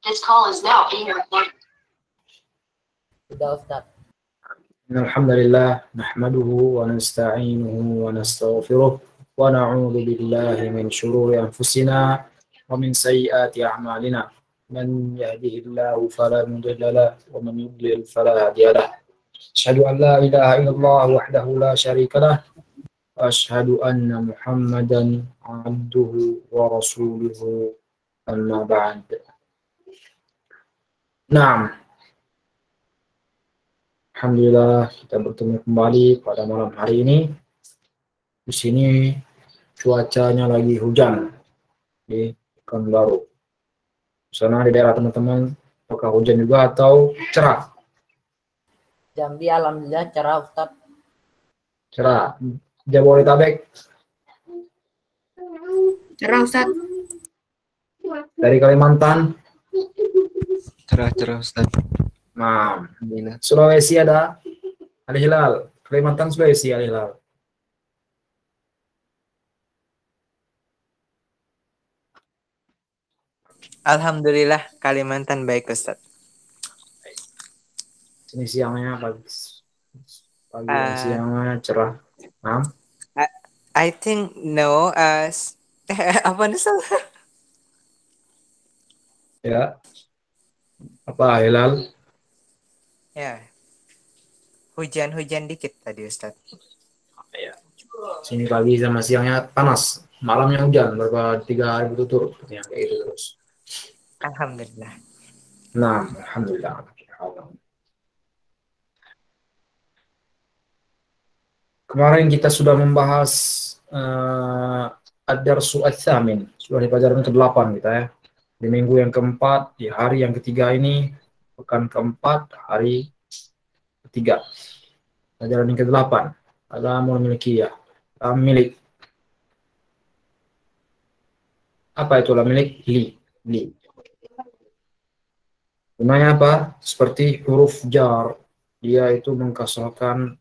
This call is now being recorded. Sudah Ustaz. Alhamdulillah nahmaduhu wa nasta'inuhu wa nastaghfiruh wa na'udzu billahi min shururi anfusina wa min sayyiati a'malina. Man yahdihillahu fala mudilla lahu wa man yudlil fala hadiya lahu. Asyhadu an la ilaha illallah wahdahu la syarika lah wa asyhadu anna Muhammadan 'abduhu wa rasuluhu amma ba'd. Naam. Alhamdulillah kita bertemu kembali pada malam hari ini. Di sini cuacanya lagi hujan di Pekanbaru. Di sana di daerah teman-teman apakah hujan juga atau cerah? Jambi alhamdulillah cerah Ustaz. Cerah. Jabodetabek Cerah Ustaz. dari Kalimantan. Cerah-cerah Ustaz. Nah, Sulawesi ada Al-Hilal. Kalimantan Sulawesi Al-Hilal. Alhamdulillah Kalimantan baik Ustaz. Sini siangnya pagi dan siangnya cerah. Nah, I think no apa nih Ustaz? ya. Apa Hilal? Ya. Hujan-hujan dikit tadi Ustaz. Ya. Sini pagi sama siangnya panas, malamnya hujan beberapa 3 hari berturut-turut yang kayak gitu terus. Alhamdulillah. Nah, alhamdulillah. Kemarin kita sudah membahas ad-darsu ats-tsamin, sudah di pelajaran ke-8 kita ya. Di minggu yang keempat, di hari yang ketiga ini, pekan keempat, hari ketiga. Pelajaran yang ke-8, alamul milkiyah, milik. Apa itu alam milik? Li. Gunanya apa? Seperti huruf jar, dia itu mengkasrahkan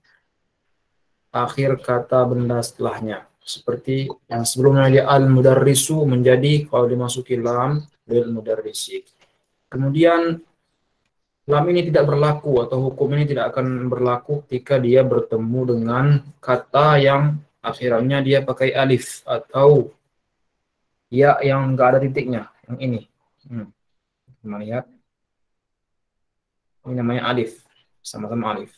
akhir kata benda setelahnya. Seperti yang sebelumnya dia al-mudarrisu menjadi kalau dimasuki lam lil mudarrisi. Kemudian lam ini tidak berlaku atau hukum ini tidak akan berlaku ketika dia bertemu dengan kata yang akhirnya dia pakai alif atau ya yang enggak ada titiknya, yang ini. Kita lihat. Ini namanya alif, sama-sama alif.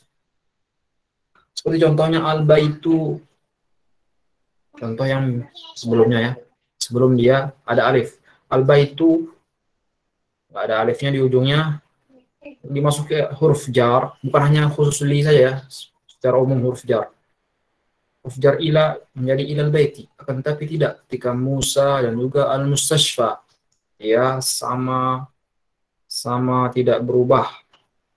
Seperti contohnya al-baitu. Contoh yang sebelumnya ya. Sebelum dia ada alif. Al-baitu nggak ada alifnya di ujungnya. Dimasuki huruf jar, bukan hanya khusus li saja, secara umum huruf jar. Huruf jar ila menjadi ilal baiti. Akan tetapi tidak ketika Musa dan juga al-mustashfa. Ya, sama tidak berubah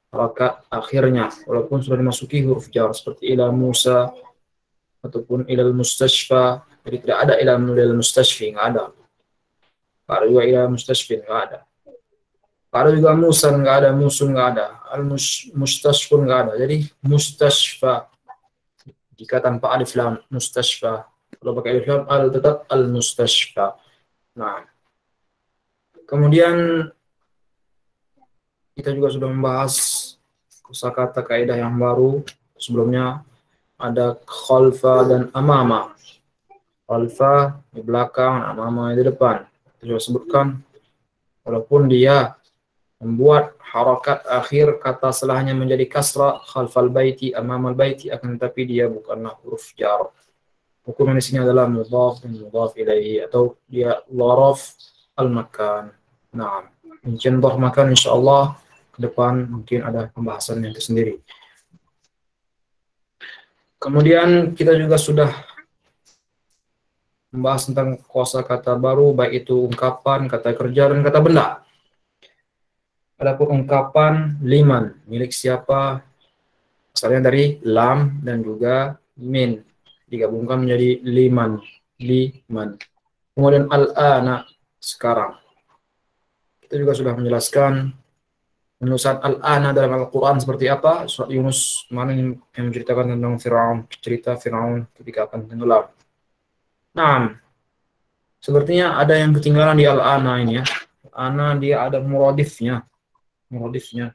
harakat akhirnya walaupun sudah dimasuki huruf jar seperti ila Musa ataupun ilal mustashfa. Jadi tidak ada ilal mustashfi, nggak ada. Ada juga ilal mustashfi, nggak ada. Ada juga musan, nggak ada. Musun, nggak ada. Mustashfun, nggak ada. Jadi mustashfa jika tanpa alif lam, mustashfa. Kalau pakai alif lam, tetap al mustashfa. Nah, kemudian kita juga sudah membahas kosakata kaidah yang baru. Sebelumnya ada khalfa dan amama. Khalfa di belakang, amama di depan. Kita sudah sebutkan, walaupun dia membuat harakat akhir kata setelahnya menjadi kasrah, khalfal baiti, amamal baiti, akan tetapi dia bukanlah huruf jar. Hukumnya di sini adalah mudhaf dan mudhaf ilaihi atau dia dharaf al-makan. Nah, contoh makan insyaallah ke depan mungkin ada pembahasan yang tersendiri. Kemudian kita juga sudah membahas tentang kosakata baru, baik itu ungkapan, kata kerja, dan kata benda. Adapun ungkapan liman, milik siapa, asalnya dari lam dan juga min, digabungkan menjadi liman. Kemudian al-ana, sekarang. Kita juga sudah menjelaskan penulisan al-ana dalam Al-Quran seperti apa. Surat Yunus kemarin yang menceritakan tentang cerita Fir'aun ketika akan tenggelam. Nah, sepertinya ada yang ketinggalan di al-ana ini ya. Ana dia ada muradifnya. Muradifnya.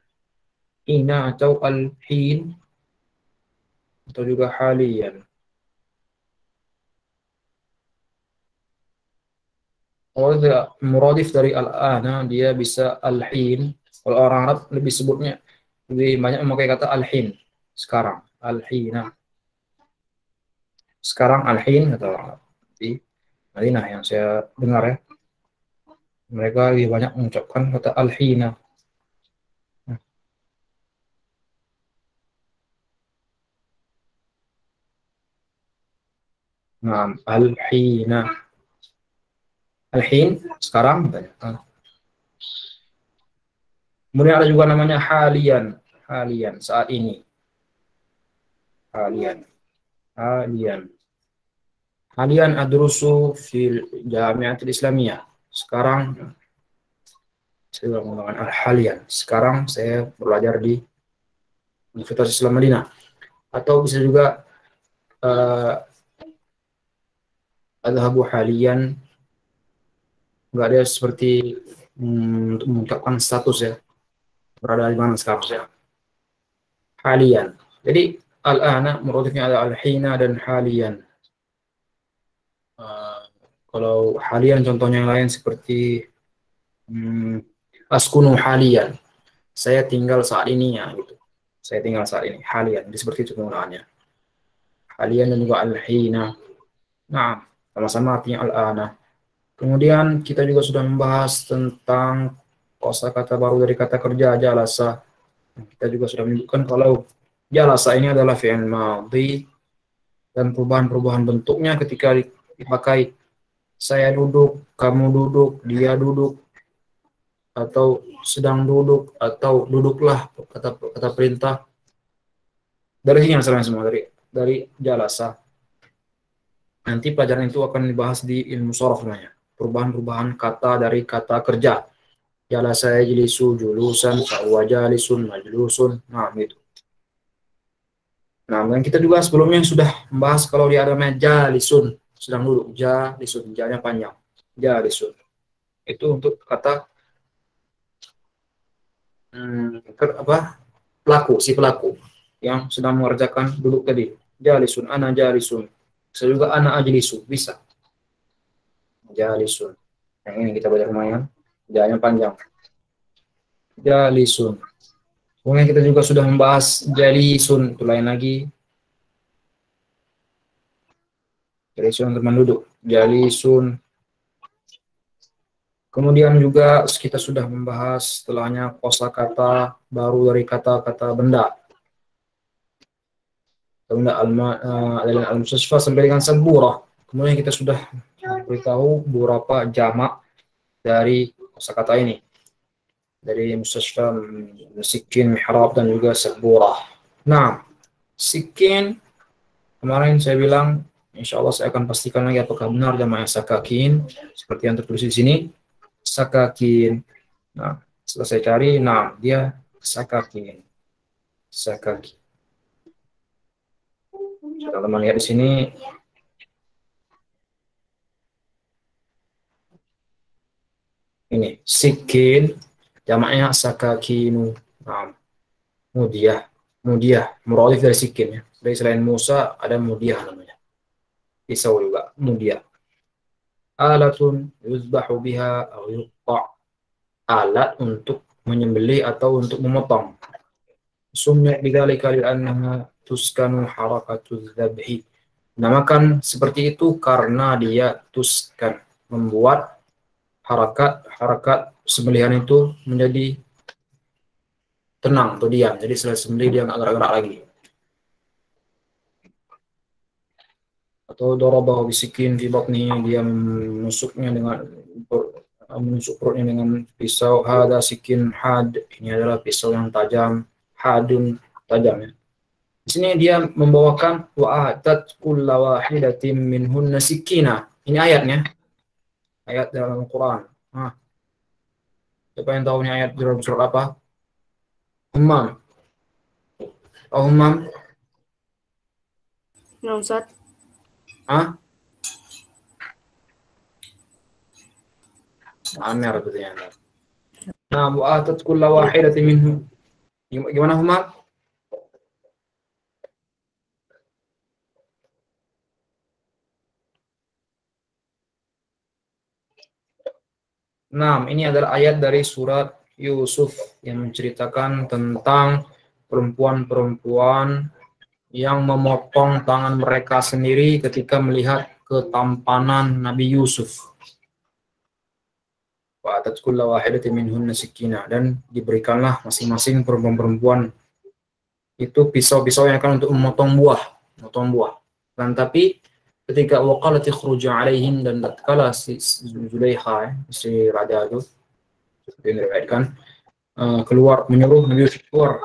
Ina atau al-hin atau juga halian. Kalau muradif dari al-ana dia bisa al-hin. Kalau orang Arab lebih sebutnya lebih banyak memakai kata al-hin. Sekarang al-hina. Sekarang al-hin kata orang Arab. Di Madinah yang saya dengar ya. Mereka lebih banyak mengucapkan kata al-hina. Nah, al-hina. Al-hin sekarang katanya. Kemudian ada juga namanya halian. Halian saat ini. Halian. Halian. Halian adrusu fil Jamiatul Islamiyah. Sekarang saya menggunakan al-halian. Sekarang saya belajar di Universitas Islam Madinah. Atau bisa juga adhabu halian. Enggak ada seperti untuk mengucapkan status ya. Berada di mana sekarang ya. Halian. Jadi al-ana muradifnya ada al-hina dan halian. Kalau halian contohnya yang lain seperti askunu halian. Saya tinggal saat ini ya gitu. Saya tinggal saat ini halian. Jadi seperti itu penggunaannya. Halian dan juga al-hina. Nah, sama-sama artinya al-ana. Kemudian kita juga sudah membahas tentang kosakata baru dari kata kerja jalasa. Kita juga sudah menunjukkan kalau jalasa ini adalah fi'il madhi dan perubahan-perubahan bentuknya ketika dipakai saya duduk, kamu duduk, dia duduk, atau sedang duduk, atau duduklah kata perintah. Dari sini yang semua dari jalasa. Nanti pelajaran itu akan dibahas di ilmu shoroh namanya. Perubahan-perubahan kata dari kata kerja. Jalasa yajlisu julusan, fahuwa jalisun, majlusun. Nah, gitu. Nah, dan kita juga sebelumnya sudah membahas kalau dia ada namanya jalisun, sedang duduk, jalisun, jalnya panjang. Jalisun. Itu untuk kata pelaku, si pelaku yang sedang mengerjakan duduk tadi. Jalisun, ana jalisun. Bisa juga ana ajlisu, bisa. Jalisun. Yang ini kita belajar lumayan. Jalnya panjang. Jalisun. Kemudian kita juga sudah membahas jalisun, itu lain lagi. Jalisun teman duduk. Jalisun. Kemudian juga kita sudah membahas setelahnya kosakata baru dari kata-kata benda. Benda al-mustasfa sampai dengan sabura. Kemudian kita sudah beritahu beberapa jamak dari kosakata ini. Dari mustasfa, sikin, mihrab, dan juga sabura. Nah, sikin, kemarin saya bilang, insya Allah saya akan pastikan lagi apakah benar jamaknya sakakin, seperti yang tertulis di sini. Sakakin. Nah, setelah saya cari, nah, dia sakakin. Sakakin. Teman-teman lihat di sini. Ini, sikin, jamaknya sakakinu. Nah, mudiah. Mudiah, muradif dari sikin ya. Dari selain Musa ada mudiah namanya. Pisau juga, mudiah. Alatun yuzbahu biha atau yuqta'. Alat untuk menyembelih atau untuk memotong. Summi'at bidzalika li'annaha tuskanu harakatuz dzabhi. Namakan seperti itu karena dia tuskan, membuat harakat sembelihan itu menjadi tenang atau diam. Jadi setelah sembelih dia nggak gerak-gerak lagi. Atau dorobahu bisikin fi batni, dia menusuknya dengan menusuk perutnya dengan pisau. Hada sikin had, ini adalah pisau yang tajam. Hadun, tajam ya. Di sini dia membawakan wa atat kulla wahidatin minhunna sikina. Ini ayatnya. Ayat dalam Al-Qur'an. Nah. Siapa yang tahu ini ayat dalam surat apa? Ummam. Oh, Ummam. Nah, Ustaz. Hah? Amer betulnya. Nah, wa atat kulla wahidatin minhum. Gimana Humar? Nah, ini adalah ayat dari surat Yusuf yang menceritakan tentang perempuan-perempuan yang memotong tangan mereka sendiri ketika melihat ketampanan Nabi Yusuf. Wa atat kulla wahidatin minhunna sikina, dan diberikanlah masing-masing perempuan-perempuan itu pisau-pisau yang akan untuk memotong buah. Dan tapi ketika waqalat ikhruja alaihim, dan tatkala si Zulaikha, si raja itu diriwayatkan keluar, menyuruh Nabi Yusuf keluar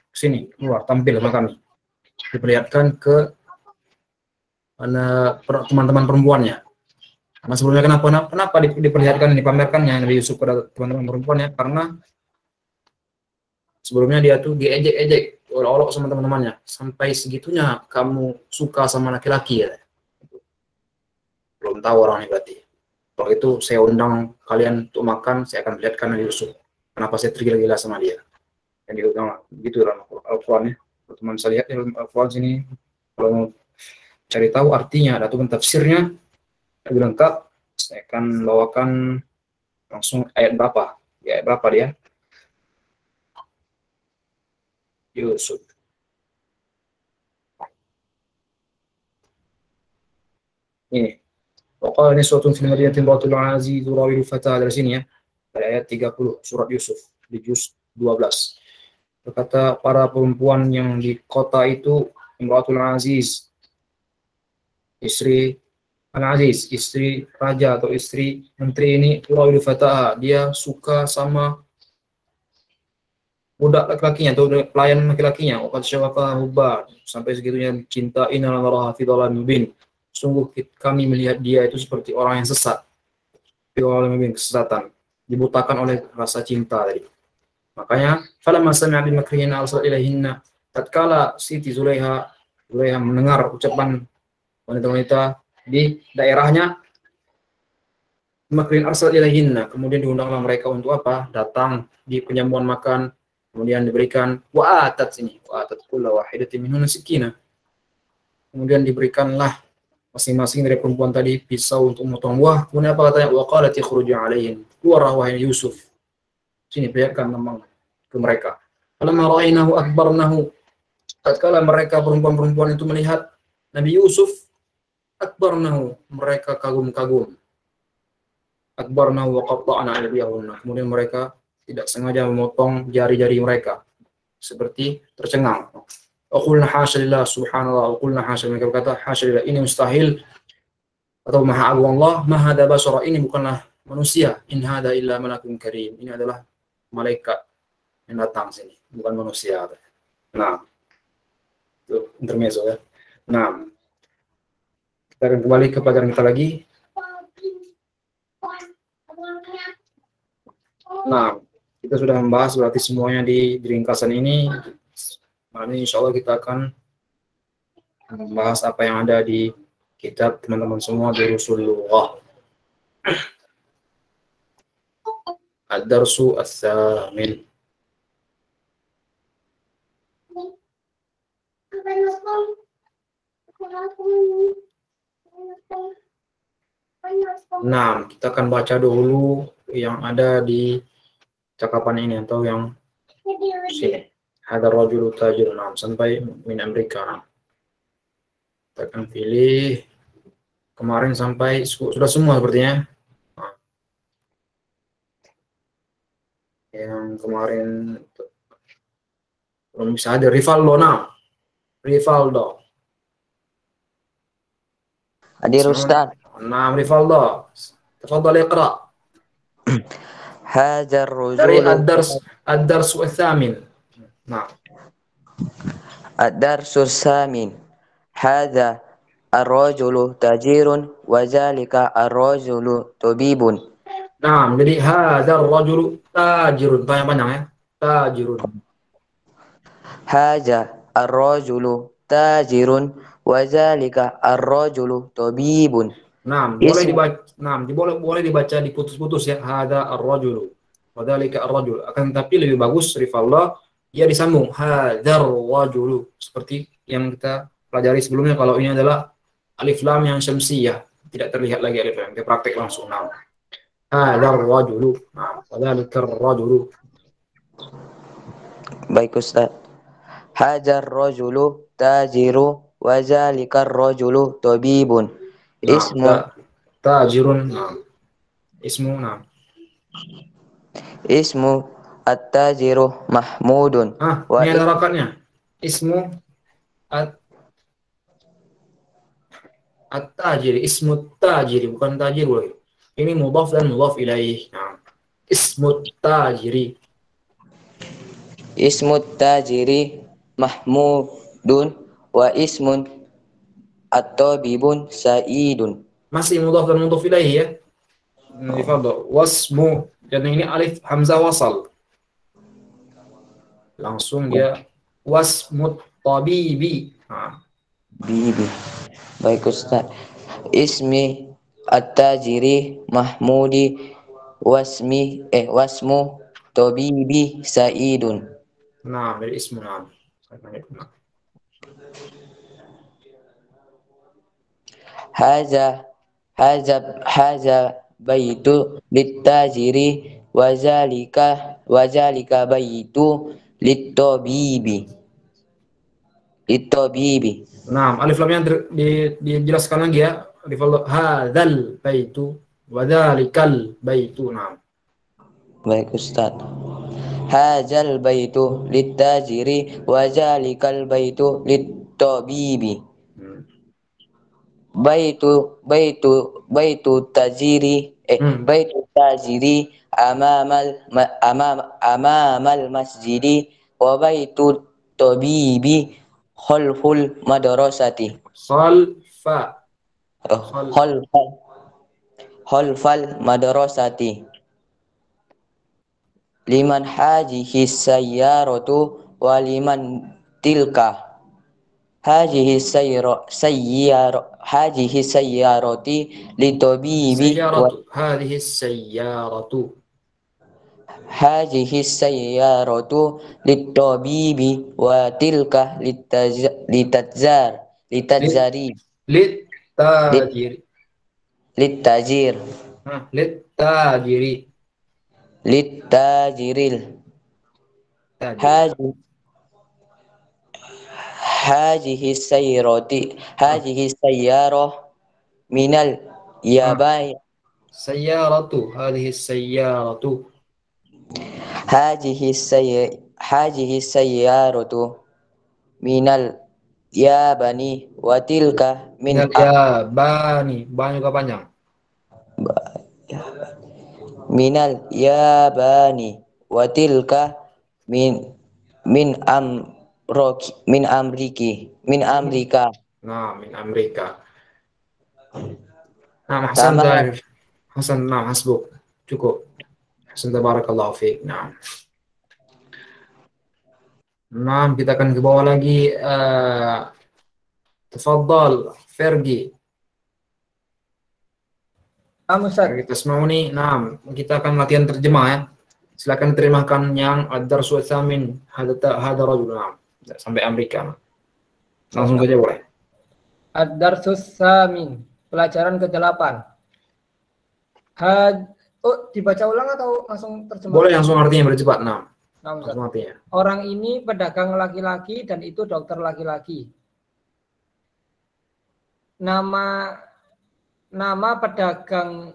sini, keluar tampil sama kami, diperlihatkan ke teman-teman perempuannya. Karena sebelumnya kenapa diperlihatkan, dipamerkannya Nabi Yusuf pada teman-teman perempuannya, karena sebelumnya dia tuh diejek-ejek olok-olok sama teman-temannya, sampai segitunya kamu suka sama laki-laki ya. Belum tahu orangnya berarti. Kalau itu saya undang kalian untuk makan, saya akan lihatkan Nabi Yusuf kenapa saya tergila-gila sama dia. Yang diulang gitu dalam Al-Quran ya. Teman saya lihat dalam Al-Quran sini, kalau mau cari tahu artinya ataupun tafsirnya lebih lengkap, saya akan bawakan langsung ayat berapa. Ya, ayat berapa dia? Yusuf. Ini. Waqala niswatun fil madinati imra'atul aziz turawidu fataha, dari sini ya. Dari ayat 30 surat Yusuf di juz 12. Berkata para perempuan yang di kota itu, imra'atul aziz, istri al-aziz, istri raja atau istri menteri ini, turawidu fataha, dia suka sama budak laki-lakinya atau pelayan laki-lakinya. Waqad syawafa hubba, sampai segitunya cinta, inna naraha fi dhalamin mubin. Sungguh kami melihat dia itu seperti orang yang sesat, kesesatan, dibutakan oleh rasa cinta tadi. Makanya falamma sami'a bi makrihinna arsala ilaihinna, tatkala Siti Zulaiha mendengar ucapan wanita-wanita di daerahnya, makrin arsala ilaihinna, kemudian diundanglah mereka untuk apa? Datang di penyambungan makan, kemudian diberikan wa'atat kulla wahidatin minhunna sikina, kemudian diberikanlah masing-masing dari perempuan tadi pisau untuk memotong buah. Kemudian apa katanya? Waqalat ikhruju alaihim, keluarlah wahai Yusuf. Sini perlihatkan memang ke mereka. Falamma ra'aynahu akbarnahu, tatkala mereka perempuan-perempuan itu melihat Nabi Yusuf, akbarnahu, mereka kagum-kagum. Akbarnahu wa qatta'na aydiyahunna, kemudian mereka tidak sengaja memotong jari-jari mereka seperti tercengang. Qulna hasya lillah, subhanallah, qulna hasya, mereka berkata hasya lillah, ini mustahil atau maha agung Allah, maha hada basara, ini bukanlah manusia, in hada illa malakun karim, ini adalah malaikat yang datang sini, bukan manusia. Nah, itu intermezzo ya. Nah, kita akan kembali ke pelajaran kita lagi. Nah, kita sudah membahas berarti semuanya di ringkasan ini. Malam ini insya Allah kita akan membahas apa yang ada di kitab teman-teman semua di Rasulullah. Ad-darsu ats-tsamin. Nah, kita akan baca dulu yang ada di cakapan ini atau yang sini. Hadar rajulu tajir, sampai min Amerika. Kita akan pilih kemarin sampai sudah semua sepertinya. Nah, yang kemarin belum bisa ada Rivaldo. Rivaldo. Hadir Ustaz. Nah, Rivaldo. Tafadhal iqra. Hadar rajulu Dari ad-darsu ats-tsamin. Nah. Ad-darsu ats-tsamin. Hadza ar-rajulu tajirun wa zalika ar-rajulu tabibun. Nah, jadi hadzal rajulu tajirun, panjang ya. Tajirun. Hadza ar-rajulu tajirun wa zalika ar-rajulu tabibun. Nah, boleh dibaca diputus-putus ya. Hadza ar-rajulu. Wadzalika ar-rajul. Akan tapi lebih bagus rifallah dia disambung hadzal rajulu seperti yang kita pelajari sebelumnya. Kalau ini adalah alif lam yang syamsiyah, tidak terlihat lagi alif lam. Kita praktek langsung. Nah, hadzal rajulu. Nah, wadzalika ar-rajulu. Baik Ustaz. Hajar rajulu tajiru wa zalikar rajulu tabibun. Nah, tajirun. Nah, ismu. Nah, Ismu at-tajiru Mahmudun. Wa ini ada harakatnya. Ismu at-tajiri, ismu tajiri, bukan tajir boleh. Ini mudhaf dan mudhaf ilaih. Nah, ismu tajiri. Ismu tajiri Mahmudun wa ismun at-tabibun Sa'idun. Masih mudhaf dan mudhaf ilaih ya. Difadhal. Wasmu. Dan ini alif hamzah wasal. Langsung dia wasmut tabibi. Nah, Bibi. Baik Ustaz. Ismi at-tajiri Mahmudi wasmu tabibi Sa'idun. nah dari ismu. Nah. Haza baitu litajiri wazalika baitu litabibi. Nah, alif lamnya dijelaskan lagi ya. Hadzal baitu wadzalikal baitu. Nah. Baik Ustaz. Hadzal baitu litajiri wazalikal baitu litabibi. Baitu tajiri baitu tajiri amamal masjidi wa baitu tabibi khalful madrasati. Khalfal madrasati. Liman hajihi sayyaratu wa liman tilka. Hajihi sayyarati litabibi Hajihi sayyaratu litabibi wa tilka litajari litajir litajiril hajihi sayyarah minal yabai sayyaratu hadhihi sayyaratu hajihi sayyaratu minal yabani wa tilka minal yabani. Banyak juga panjang. Minal yabani wa tilka min Amerika. Nah, min Amerika. Nah, Hasan, nah, hasbuk. Cukup. Hasan, tabarakallahu fiik. Nah. Nah, kita akan ke bawah lagi. Tafadhal, Fergie. Ustaz. Kita semua ini, nah, kita akan latihan terjemah ya. Silakan terjemahkan yang ad-darsu tsamin hada rajul. Sampai Amerika. Langsung saja boleh. Ad-darsu tsamin, pelajaran ke-8. Dibaca ulang atau langsung terjemah? Boleh langsung artinya bercepat. Nah, langsung artinya. Orang ini pedagang laki-laki dan itu dokter laki-laki. Nama pedagang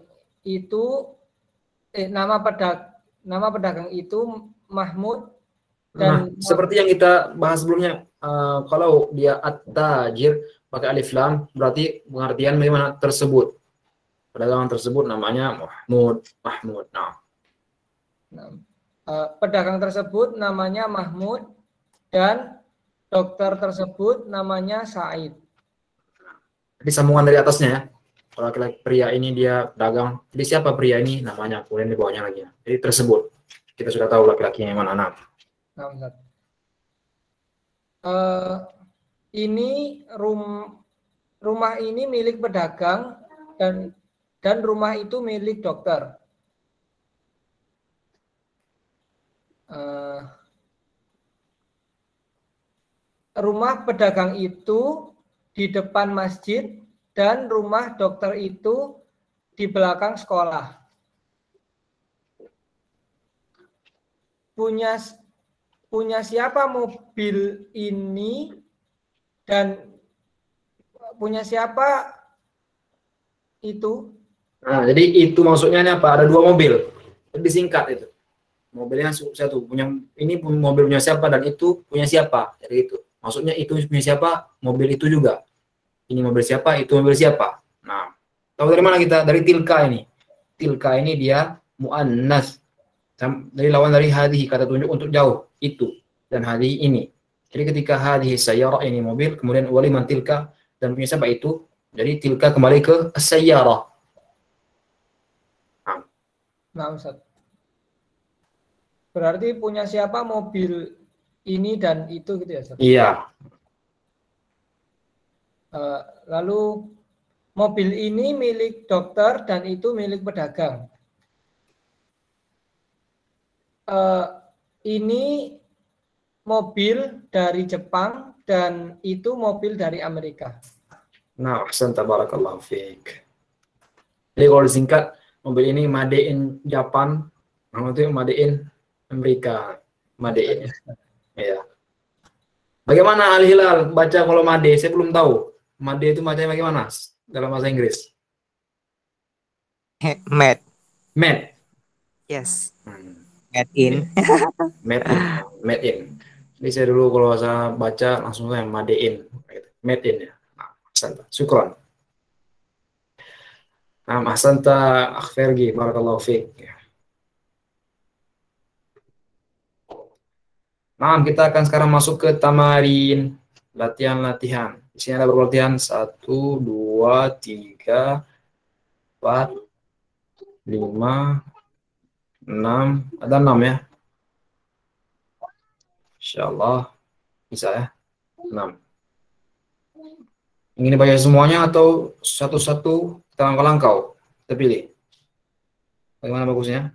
itu Mahmud dan seperti yang kita bahas sebelumnya, kalau dia at-tajir pakai alif lam berarti pengertian bagaimana tersebut. Pedagang tersebut namanya Mahmud. Nah. Pedagang tersebut namanya Mahmud dan dokter tersebut namanya Said. Jadi sambungan dari atasnya ya. Kalau pria ini dia dagang, jadi siapa pria ini namanya, kemudian di bawahnya lagi. Jadi tersebut kita sudah tahu laki-laki yang mana. Ini rumah ini milik pedagang dan rumah itu milik dokter. eh, rumah pedagang itu di depan masjid dan rumah dokter itu di belakang sekolah. Punya siapa mobil ini dan punya siapa itu? Nah, jadi itu maksudnya ini apa? Ada dua mobil. Disingkat itu. Mobilnya satu punya ini mobil punya siapa dan itu punya siapa. Jadi itu. Maksudnya itu punya siapa, mobil itu juga. Ini mobil siapa, itu mobil siapa. Nah, tahu dari mana kita? Dari tilka ini. Tilka ini dia muannas. Dari lawan dari hadhihi, kata tunjuk untuk jauh, itu. Dan hadhihi ini. Jadi ketika hadhihi sayyarah ini mobil, kemudian waliman tilka dan punya siapa itu, jadi tilka kembali ke sayyarah. Nah, Ustaz. Berarti punya siapa mobil ini dan itu gitu ya, Ustaz? Iya. Lalu mobil ini milik dokter dan itu milik pedagang. Ini mobil dari Jepang dan itu mobil dari Amerika. Nah, ahsan tabarakallahu fiik. Jadi kalau disingkat, mobil ini made in Japan, nama itu made in Amerika, made in. Ya. Bagaimana Al-Hilal baca kalau made? Saya belum tahu. Made itu bacanya bagaimana dalam bahasa Inggris? Mad. Made. Yes. Made in. Made in. Made in. Jadi saya dulu kalau saya baca langsung saya made in. Made in ya. Nah, ahsanta. Syukran. Nah, ahsanta akh Fergi, barakallahu fiik. Nah, kita akan sekarang masuk ke tamarin, latihan-latihan. Di sini ada beberapa latihan 1, 2, 3, 4, 5, 6, ada 6 ya. Insyaallah bisa ya. 6. Ingin dibaca semuanya atau satu-satu kita langkau-langkau? Kita pilih. Bagaimana bagusnya?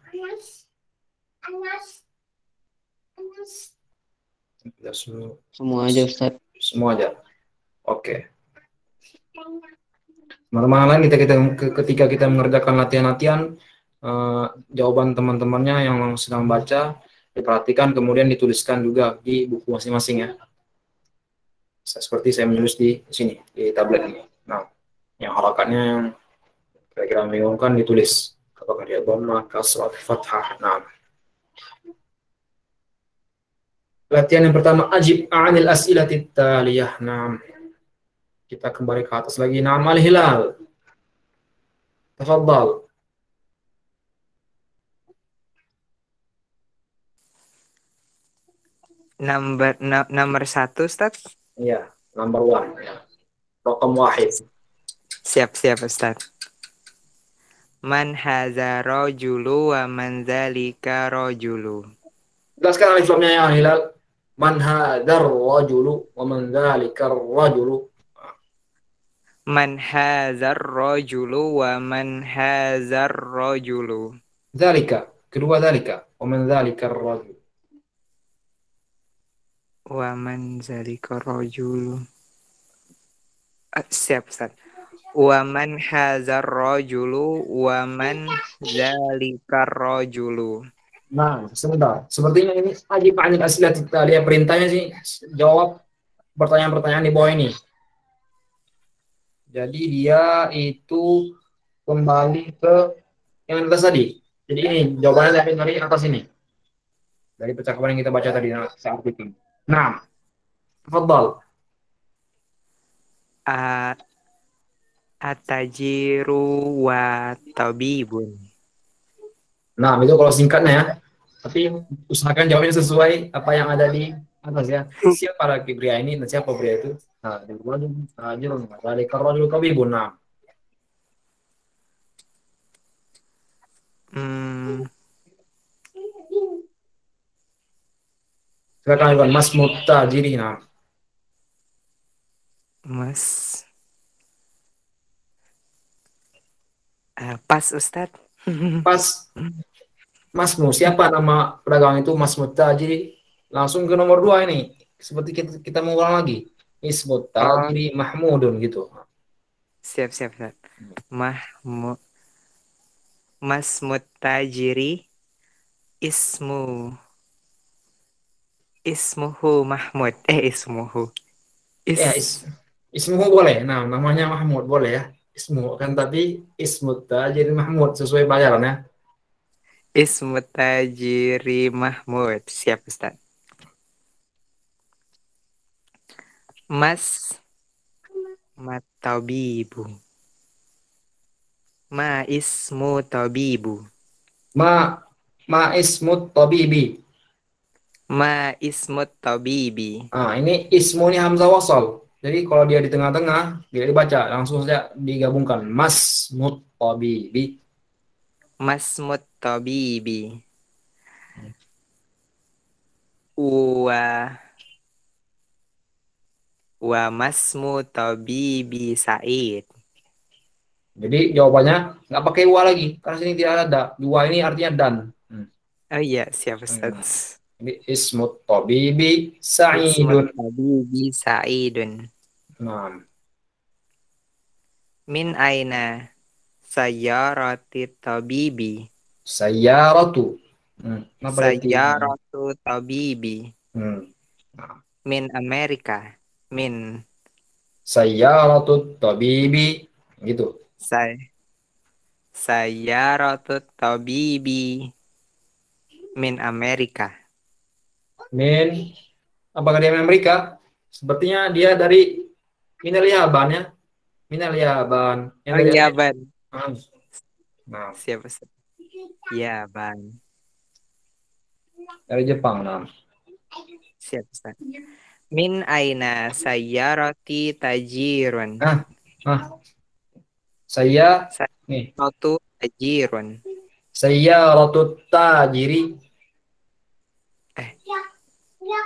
Semua aja Ustaz. Semua aja. Oke. Teman-teman lain ketika kita mengerjakan latihan-latihan, jawaban teman-temannya yang sedang baca diperhatikan, kemudian dituliskan juga di buku masing-masing ya. Seperti saya menulis di sini di tablet ini. Nah, yang harakatnya yang kira-kira membingungkan ditulis. Apakah dia dhamma, kasrah, fathah. Nah. Latihan yang pertama, ajib anil as'ilatit taliyah. Nah, kita kembali ke atas lagi. Nah, Al-Hilal. Tafadhal. Nomor 1, Ustaz. Iya, number 1. Ya. Rokam wahid. Siap, Ustaz. Man hadza rajulu wa man dzalika rajulu. Jelaskan alif lamnya ya Hilal. Man hadzar rajulu wa man dzalikar rajulu. Man hadzar rajulu wa man hadzar rajulu. Dzalika, kedua dzalika, wa man dzalikar rajulu. Wa man dzalika rajulu. Siap, Ustaz. Wa man hadzar rajulu wa man dzalika rajulu. Nah, sebentar. Sepertinya ini ajib anil as'ilatit taliyah, perintahnya sih jawab pertanyaan-pertanyaan di bawah ini. Jadi dia itu kembali ke yang atas tadi. Jadi ini jawabannya dari atas ini. Dari percakapan yang kita baca tadi saat itu. Nah, tafadhal. Atajiru wa tabibun. Nah, itu kalau singkatnya ya. Tapi usahakan jawabnya sesuai apa yang ada di atas ya. Siapa lagi pria ini dan siapa pria itu? Nah, tajirun, dzalikar rajulu tabibun. Nah. Silakan Mas Mutajiri. Nah. Mas. Pas, Ustadz. Pas. Masmu, siapa nama pedagang itu? Masmu Tajiri. Langsung ke nomor 2 ini. Seperti kita mengulang lagi. Ismu Oh, Tajiri Mahmudun gitu. siap, siap, siap. Mahmud, Masmud Tajiri, ismu, ismuhu Mahmud. Ismuhu. Ya, Is, ismuhu boleh. Nah, namanya Mahmud boleh ya. Ismu kan tapi Ismu Tajiri Mahmud sesuai bayaran ya. ismu Tajiri Mahmud. Siap, Ustaz. Mas Matabibu. Ma ismu tabibu. Ma ma ismu tabibi. Ma ismu tabibi. Ah, ini ismu ini hamzah wasal. Jadi kalau dia di tengah-tengah, tidak dibaca, langsung saja digabungkan. Mas mutabibi. Masmut tabibi. Wa wa masmu tabibi Said. Jadi jawabannya nggak pakai wa lagi, karena sini tidak ada. Dua ini artinya dan. Oh iya, siap Hmm. Ustaz. Jadi ismu tabibi Ismut Sa'idun. tabibi Saidun. Nah, Min aina sayyarati tabibi. sayyaratu. Apa itu? Sayyaratu tabibi. Hmm. Nah, Min Amerika. Min sayyaratu tabibi gitu. say sayyaratu tabibi. Min Amerika. Min apakah dia Amerika? Sepertinya dia dari Minal Yaban ya. Minal Yaban. Yang Oh dari iya, Amerika. Ban. Nah, Siap, Ustaz. Ya, Ban. dari Jepang. Nah, Siap, Ustaz. Min aina sayyarati tajirun. ah, saya nih, Sayyaratu tajirun. sayyaratu tajiri.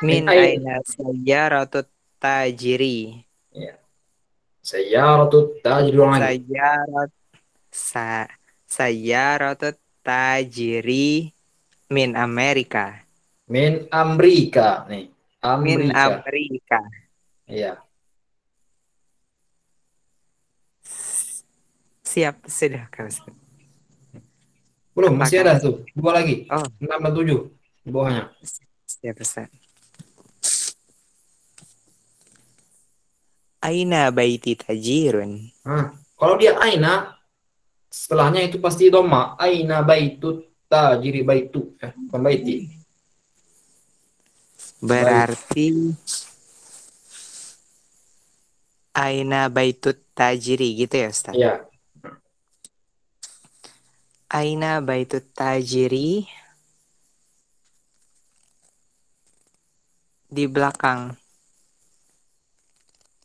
Min Ay, aina sayyaratu tajiri. ya. Sayyaratu tajiri ulang lagi. Sayyarat sa sayyaratu tajiri min Amerika. Min Amerika nih. Min Amerika. Amerika. Iya. Siap, sudah Kak Ustaz. Belum, masih Apakah- ada tuh. Dua lagi. Oh, 6 dan 7 di bawahnya. siap Ustaz. Aina baiti tajirun. Nah, kalau dia aina, setelahnya itu pasti doma. Aina baitu tajiri baitu. Bukan baiti. Berarti aina baitut tajiri gitu ya Ustaz? Iya. Aina baitut tajiri di belakang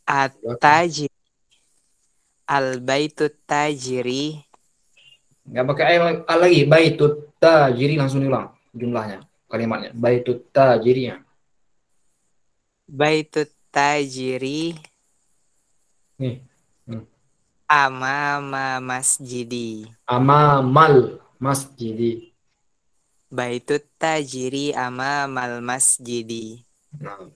at-tajiri. Al-baitut tajiri. Nggak pakai al lagi. Baitu tajiri langsung diulang jumlahnya. Kalimatnya. Baitu tajirinya. Baitut tajiri Nih. amama masjidi. Amamal masjidi. Baitut tajiri amamal masjidi. Nah,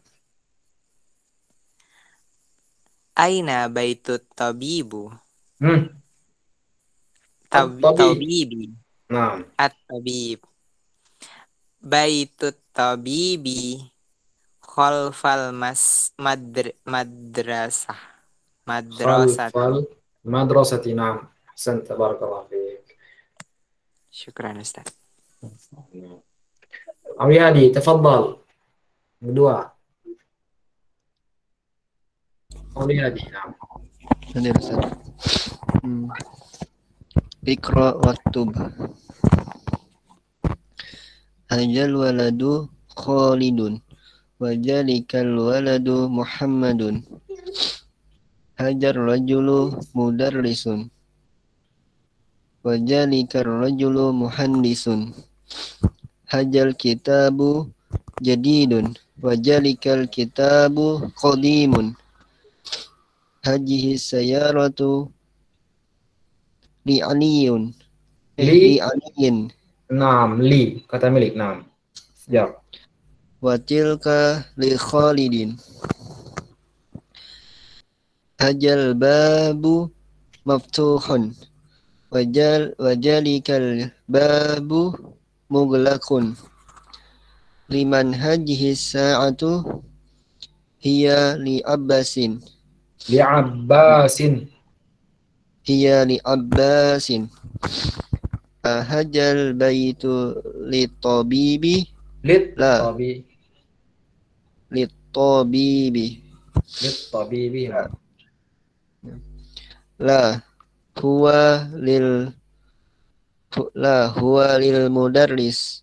Aina baitut tabibu. At-tabib. Tabibi. Nah, At-tabib. Baitut tabibi khalfal madrasah. Madrasah. khalfal madrasati. Nah, ahsan, tabarakallah fiik. Syukran Ustaz. Abi Hadi, tafadhal. Kedua. Abi Hadi. Nah. Hadir Ustaz. Iqra waktub. Hajal waladu Khalidun. Wajalikal waladu Muhammadun. Hajar rajulu mudarrisun. Wajalikar rajulu muhandisun. Hajal kitabu jadidun. Wajalikal kitabu qadimun. Hajihi sayaratu li'aliyun. Li- Li'aliyin. Naam, li, kata milik. Naam. Ya. Wa tilka li Khalidin. Hajal babu maftuhun. Wajalikal babu mughlaqun. Liman hadhihi sa'atu hiya li Abbasin. Li Abbasin. Hiya li Abbasin. Hajal baitu li tabibi. Lit La. tabi. Li tabibi. Lit tabibi. La. Huwa lil mudarris.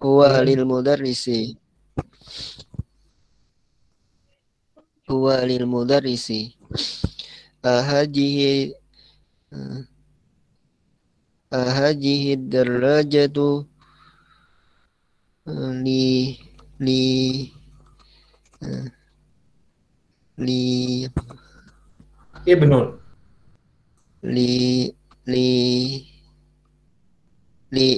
Huwa lil mudarrisi. Huwa lil mudarrisi. Ahajihi darajatu li Ibnul. li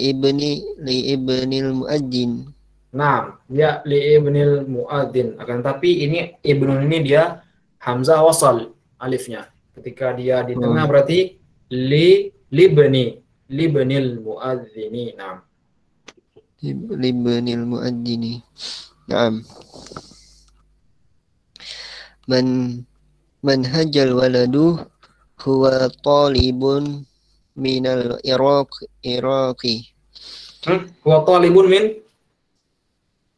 ibnil muadzin. Nah, ya li ibnil muadzin. Akan tapi ini ibnul ini dia hamzah wasal alifnya. Ketika dia di tengah berarti libnil muadzini. Nah. Libnil muadzini. Naam. Man hajal waladu huwa talibun minal iraqi. Huwa talibun min?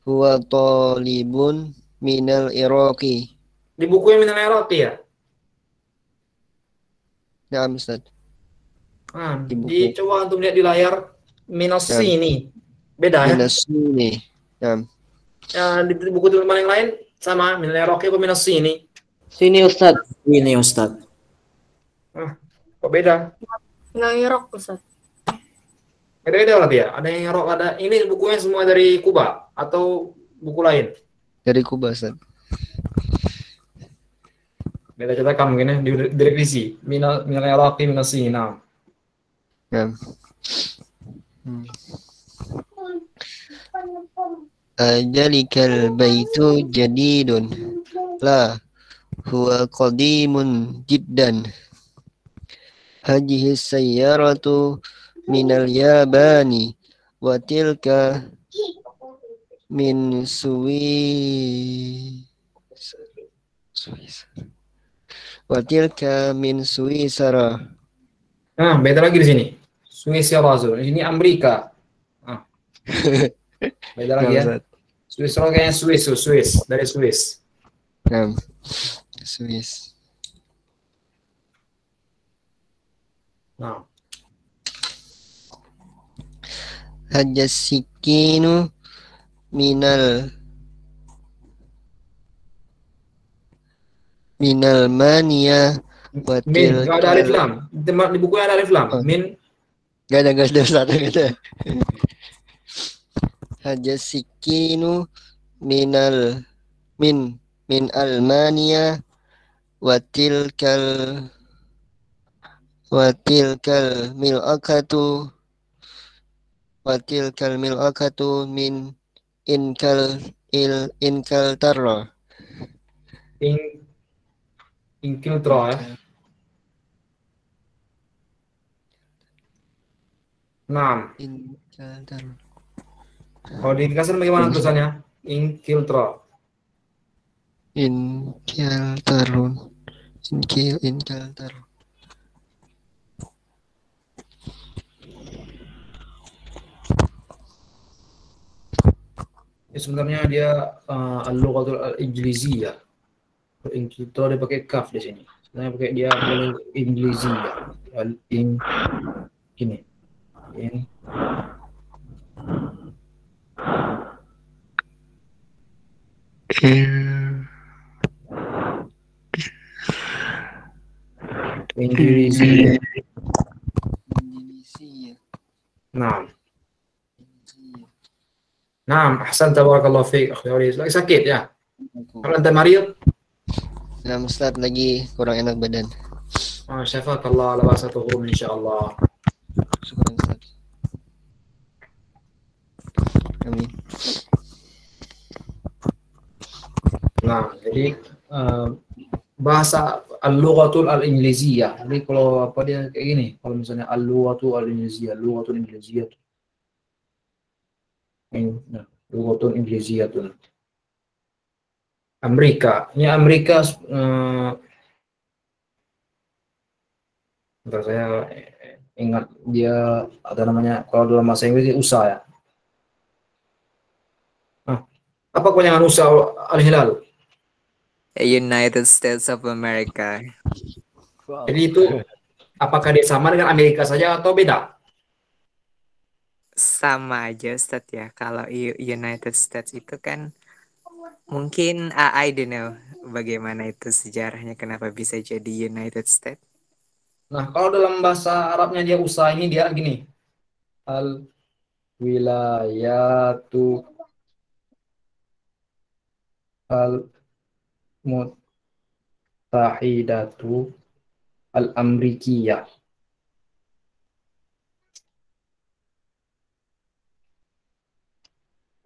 Huwa talibun minal iraqi. Di buku yang minal iraqi ya? Naam, Ustaz. Coba untuk lihat di layar minus sini. Beda ya? Minus sini. Naam. Di buku teman yang lain sama minal iraqi apa minus sini? Sini Ustaz. Ini Ustaz. Kok beda? Nggak Irak, Ustaz. Beda-beda berarti ya? Ada yang Iraq, ada ini bukunya semua dari Kuba atau buku lain? Dari Kuba, Ustaz. Beda cetakan mungkin ya, direvisi. Minal iraqi minus sini. Nah. Ya. Ajalikal baitu jadidun. La. Huwa qadimun jiddan. Hadhihi sayyaratu minal yabani. Wa tilka min Suisara. Nah, beda lagi di sini. Swisra ini Amerika. Beda lagi ya. Swisra kayaknya Swiss, dari Swiss. Swiss. Nah. Hajas sikinu minal mania Min, nggak ada alif lam. Di buku ada alif lam. Min. Gak ada satu kata. Hajas sikinu min Almania watilkal mil'akatu min Inkaltara. Inkiltra ya. Nah. Inkaltara. Kalau di kasar bagaimana tulisannya? Inkiltra. Inkaltarun. Sebenarnya dia al-lughatul al-ijliziyah. Inkiltra dia pakai kaf di sini. Sebenarnya pakai dia Ingliziyah. Ini. Indonesia. Naam, ahsan, tabarakallahu fiik, akhi Aris. Lagi sakit ya? Kalau anda mariud? Nah, Ustaz lagi kurang enak badan. Syafakallah, la ba'sa tuhum insyaallah. Syukur, Ustaz. Amin. Nah, jadi bahasa al-lughatul al-ingliziyah. Jadi kalau apa dia kayak gini, kalau misalnya al-lughatul al-ingliziyah, lughatul ingliziyah. Nah, lughatul ingliziyah tuh. Amerika. Ini Amerika bentar saya ingat dia ada namanya kalau dalam bahasa Inggris USA ya. Nah, apa kepanjangan USA al-hilal? United States of America. Jadi itu apakah dia sama dengan Amerika saja atau beda? Sama aja Ustadz ya. Kalau United States itu kan mungkin I don't know bagaimana itu sejarahnya kenapa bisa jadi United States. Nah, kalau dalam bahasa Arabnya dia USA ini dia gini. Al wilayatu al muttahidatu al amrikiyah.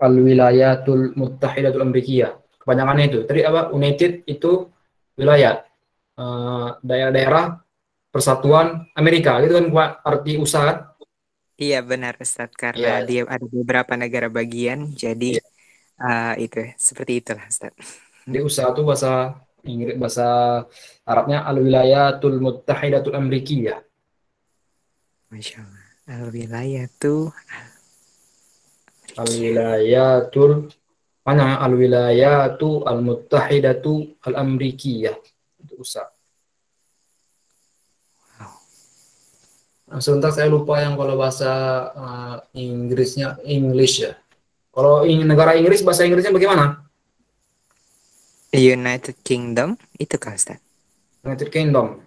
Al wilayatul muttahidatul amrikiyah. Kepanjangannya itu. Tadi apa? United itu wilayah. Daerah-daerah Persatuan Amerika. Gitu kan arti USA kan? Iya benar Ustadz karena Iya. dia ada beberapa negara bagian jadi Iya. itu seperti itulah Ustadz. Di USA itu bahasa Inggris, bahasa Arabnya al wilayatul muttahidatul amrikiyah. Masya Allah. Al-wilayah tuh Al wilayatul mana al wilayatu al muttahidatu al amrikiyah itu USA. Nah, sebentar saya lupa yang kalau bahasa Inggrisnya English ya. Kalau negara Inggris bahasa Inggrisnya bagaimana? United Kingdom itu kan Ustadz. United Kingdom.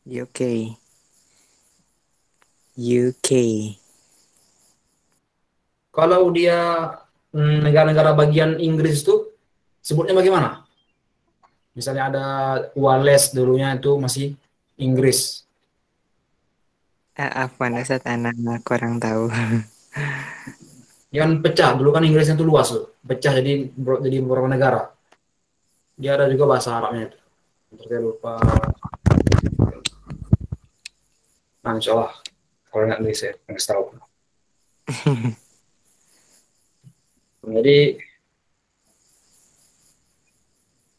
UK. UK. Kalau dia negara-negara bagian Inggris itu sebutnya bagaimana? Misalnya ada Wales dulunya itu masih Inggris. Apa Ustadz anak kurang tahu. Dia kan pecah, dulu kan Inggrisnya itu luas tuh. Pecah jadi beberapa negara. Dia ada juga bahasa Arabnya itu. Saya lupa. Nah, insya Allah. Kalau nggak bisa, nggak tahu. Jadi,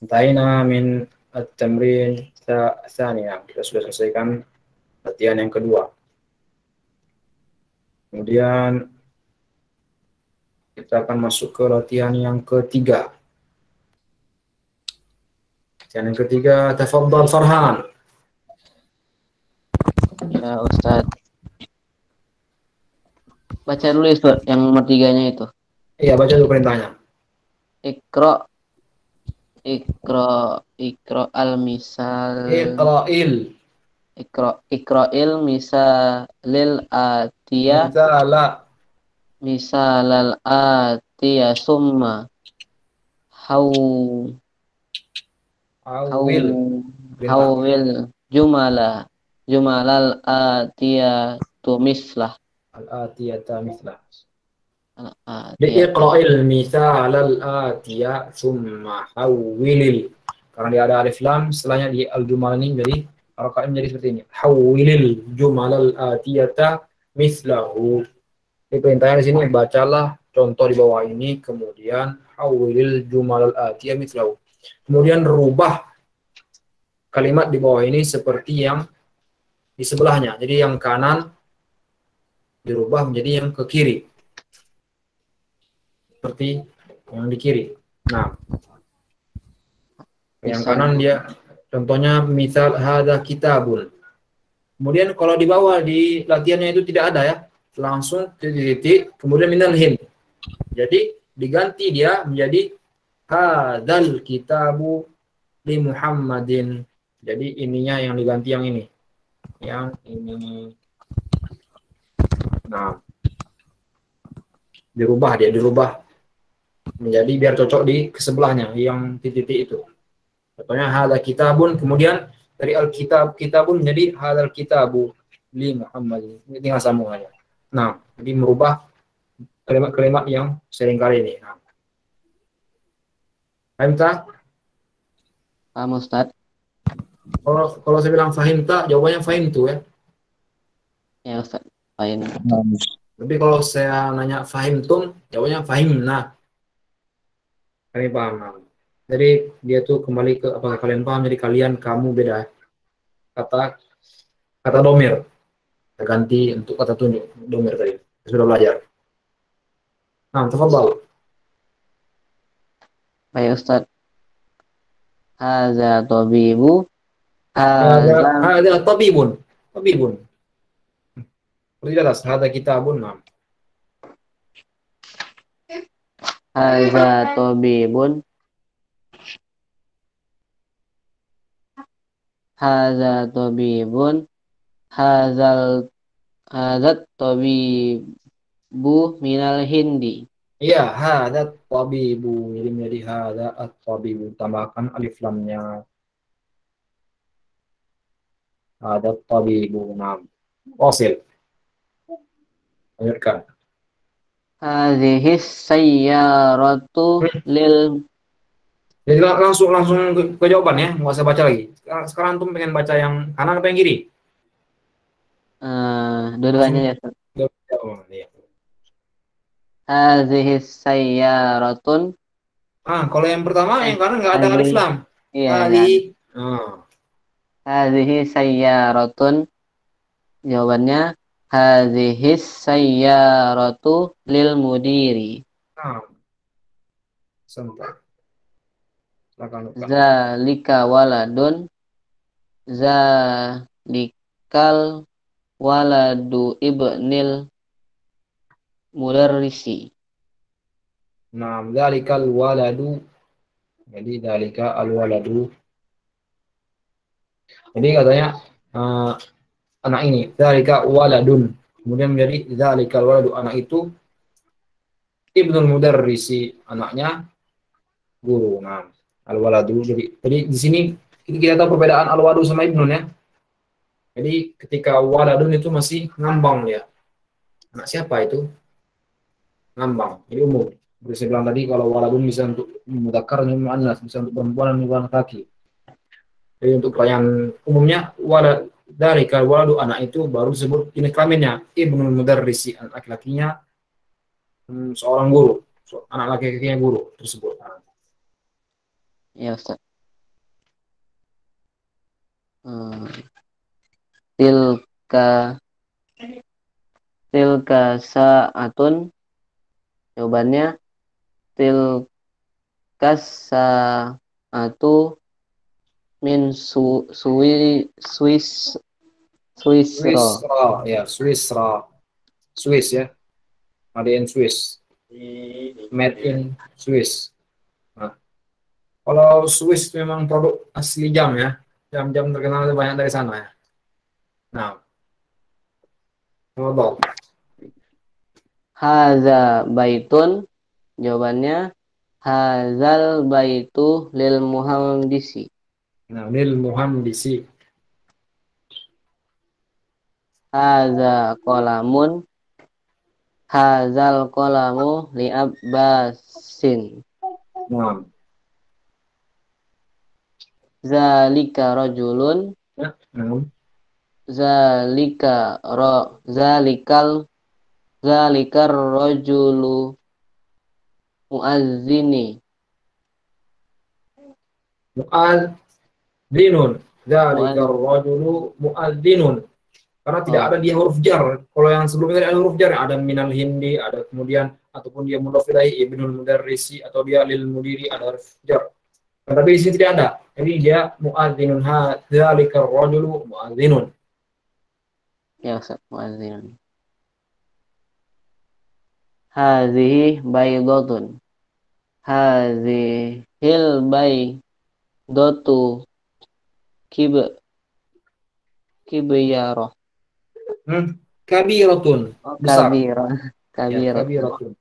intaina min at-tamrin tsaniyah. Kita sudah selesaikan latihan yang kedua. Kemudian kita akan masuk ke latihan yang ketiga. Latihan yang ketiga, tafadhal Farhan. Ya Ustadz. Baca dulu Ustadz yang nomor 3-nya itu. Iya, baca dulu perintahnya. Iqra al-misal. Iqra'il misalil atiyah. Misalal atiyah summa hawil jumalal atiyatu mislah. Al-atiyata mislah. Al-atiyah. Iqra'il misal al-atiyah summa hawwilil. Karena dia ada alif lam, setelahnya di al-jumal ini jadi harokatnya menjadi seperti ini. Hawwilil jumal al-atiyata mislahu. Ini perintahnya di sini, bacalah contoh di bawah ini, kemudian hawwilil jumal al-atiyah mislahu. Kemudian rubah kalimat di bawah ini seperti yang di sebelahnya. Jadi yang kanan dirubah menjadi yang ke kiri. Seperti yang di kiri. Nah, yang kanan dia contohnya misal hadza kitabun. Kemudian kalau di bawah di latihannya itu tidak ada ya. Langsung titik kemudian minal him. Jadi diganti dia menjadi hadzal kitabu li Muhammadin. Jadi ininya yang diganti yang ini. Yang ini. Nah, dirubah menjadi biar cocok di kesebelahnya yang titik-titik itu. Contohnya hadza kitabun, kemudian dari kitabun menjadi hadzal kitabu li Muhammad. Ini tinggal sambungannya. Nah, Jadi merubah kalimat-kalimat yang seringkali ini. Nah, fahimta? Paham Ustaz? Kalau saya bilang fahimta, jawabannya fahimtu ya. Ya Ustaz. Fahim. Tapi kalau saya nanya fahimtum, jawabannya fahimna. Kami paham. Nah. Jadi dia tuh kembali ke apakah kalian paham? Jadi kalian, kamu beda. Kata domir. Kita ganti untuk kata tunjuk domir tadi. Kita sudah belajar. Nah, tafadhal. Baik Ustaz. Haza tabibu. Haza Ada tabibun. Tabibun. Seperti di atas. Ada kitabun. Nah. haza tabibun. Haza tabibun. Hazat tabibu minal hindi. Iya, ada tabibu. Jadi menjadi ada at-tabibu. Tambahkan alif lamnya. Ada tabibu. Nah. Wasil. Lanjutkan. Hadhis sayyaratu lil Jadi langsung ke jawaban ya, nggak usah baca lagi. Sekarang tuh pengen baca yang kanan apa yang kiri? dua-duanya ya Ustaz. Oh, iya. Hadhis sayyaratun. Kalau yang pertama yang kanan nggak ada alif lam. Iya. Kali. Hadhihi sayyaratun. Jawabannya hadhis sayyaratu lil mudiri. Sebentar. Silakan. Zalika waladun. Zalikal waladu ibnil mudarrisi. Nah, zalikal waladu. Jadi zalika al waladu. Jadi katanya anak ini zalika waladun. Kemudian menjadi zalikal waladu, anak itu ibnul mudarrisi, anaknya guru. Nah, al waladu. Jadi di sini kita tahu perbedaan al waladu sama ibnun ya. Jadi ketika waladun itu masih ngambang ya. Anak siapa itu? Ngambang. Jadi umum. Seperti saya bilang tadi, kalau waladun bisa untuk mudzakkar dan muannas, bisa untuk perempuan dan laki-laki. Jadi untuk pertanyaan umumnya dari waladu, anak itu baru disebut ini kelaminnya ibnul mudarrisi, anak laki-lakinya seorang guru, anak laki-lakinya guru tersebut. Ya Ustaz. Tilka sa'atun. Jawabannya tilka sa'atu min Swisra. Ya, Swiss ya. Made in Swiss. Made in Swiss. Nah, kalau Swiss memang produk asli jam ya. Jam-jam terkenal banyak dari sana ya. Nah, coba. Haza baitun. Jawabannya hazal baitu lil muhandisi. Nah, lil muhandisi. Haza qalamun. Hazal qalamu li Abbasin. Nah. Zalika rajulun. Ya. Zalikar rajulu muazzini. Muadzinun. Zalikar rajulu muadzinun. Karena tidak ada dia huruf jar. Kalau yang sebelumnya ada huruf jar, ada minal hindi, ada kemudian ataupun dia mudhaf ilaihi ibnul mudarrisi, atau dia lil mudiri, ada huruf jar. Tapi di sini tidak ada. Jadi dia muadzinun, zalikar rajulu muadzinun. Ya Ustaz, muadzinun. Hazihi baydatun. Hazihil baydatu kibyarah. Kabiratun. Besar. Kabiratun.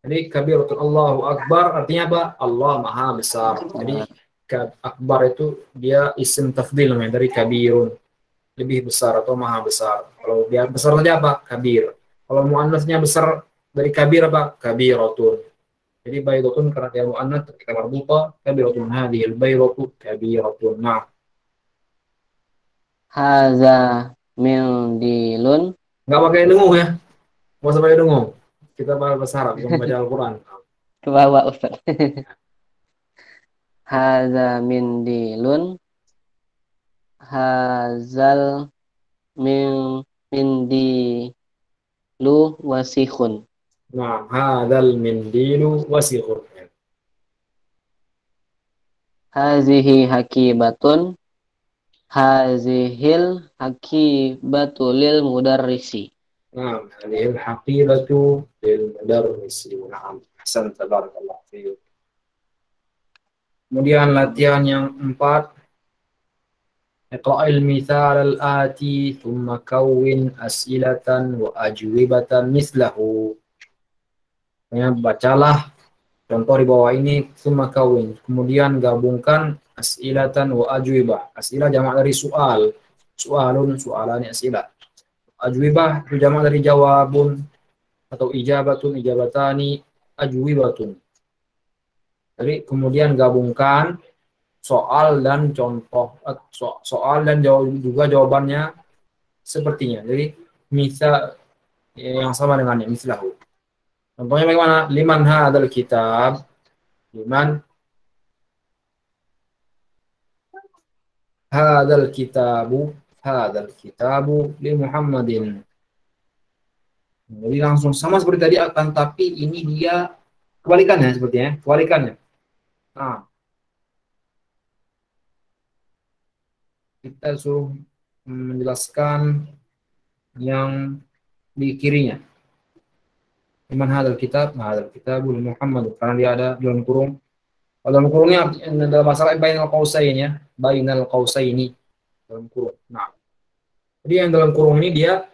Jadi kabiratun, Allahu Akbar artinya apa? Allah Maha Besar. Jadi akbar itu dia isim tafdhil namanya dari kabirun. Lebih besar atau maha besar. Kalau dia besar saja apa? Kabir. Kalau muannasnya besar dari kabir apa? Kabiratun. Jadi baydatun karena dia muannats kita marbuta, kabiratun hadhil baydatu kabiratun. Nah, Haza mindilun. nggak pakai dengung ya. Nggak usah pakai dengung. Kita bahasa Arab, bukan baca Al-Quran. Ke bawah Ustaz. Haza mindilun. Hazal mindilu wasikhun. Nah, hadzal mindilu wasiqun. Hazihi hakibatun. Hazihil hakibatu lil mudarrisi. Nah, hadhil haqibatu lil mudarrisi. Na'am, ahsan tabarakallah fiik. Kemudian latihan yang 4. Iqra'il mithal al-ati thumma kawwin as'ilatan wa ajwibatan mislahu. Ya, bacalah contoh di bawah ini thumma kawwin. Kemudian gabungkan as'ilatan wa ajwibah. As'ilah jamak dari soal. Soalun, soalani as'ilah. Ajwibah itu jamak dari jawabun atau ijabatun, ijabatani, ajwibatun. Jadi kemudian gabungkan soal dan contoh, soal dan juga jawabannya sepertinya. Jadi misal yang sama dengannya, mislahu. Contohnya bagaimana? Liman hadzal kitab? Liman hadzal kitabu? Hadzal kitabu li Muhammadin. Jadi langsung sama seperti tadi akan, tapi ini dia kebalikannya sepertinya, kebalikannya. Nah, kita suruh menjelaskan yang di kirinya. Liman hadzal kitab? Hadzal kitabu li Muhammad. Karena dia ada dalam kurung. Kalau dalam kurungnya dalam masalah bainal qausain ya, bainal qausaini dalam kurung. Nah, jadi yang dalam kurung ini dia